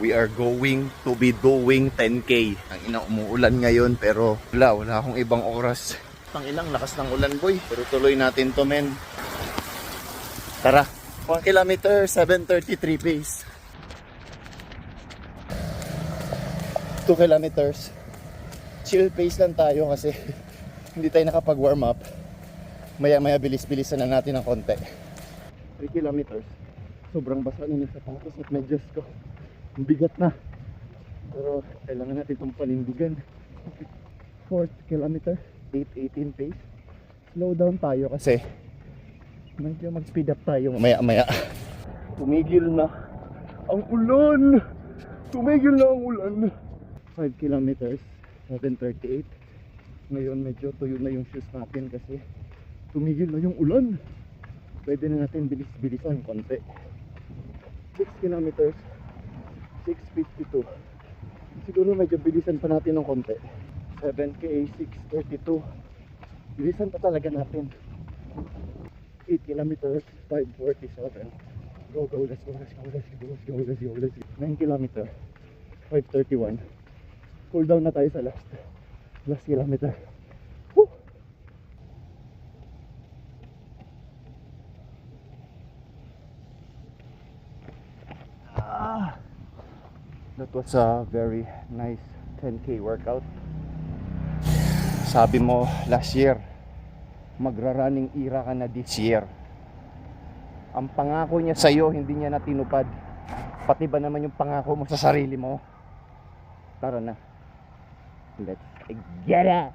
We are going to be doing 10K. Ang ina, umuulan ngayon pero wala akong ibang oras. Ang inang lakas ng ulan, boy. Pero tuloy natin to, men. Tara. 1 kilometer, 7:33 pace. 2 kilometers. Chill pace lang tayo kasi hindi tayo nakapag-warm up. Maya bilis-bilisan na natin ng konti. 3 kilometers. Sobrang basa na ng sapatos at medyas ko. Ang bigat na. Pero kailangan natin itong panindigan. 4th kilometer, 8:18 pace. Slow down tayo kasi medyo mag-speed up tayo maya. Tumigil na ang ulan. Tumigil na ang ulan. 5 kilometers, 7:38. Ngayon medyo tuyo na yung shoes natin kasi tumigil na yung ulan. Pwede na natin bilis-bilisan konti. 6 kilometers, 6:52. Siguro medyo bilisan pa natin ng konti. 7K, 6:32. Bilisan pa talaga natin. 8 kilometers, 5:47. Go, let's go. 9 kilometers, 5:31. Cool down na tayo sa last kilometer. Woo! That was a very nice 10K workout. Sabi mo last year, magra-running era ka na this year. Ang pangako niya sa'yo, hindi niya natinupad. Pati ba naman yung pangako mo sa sarili mo? Tara na. Let's get it!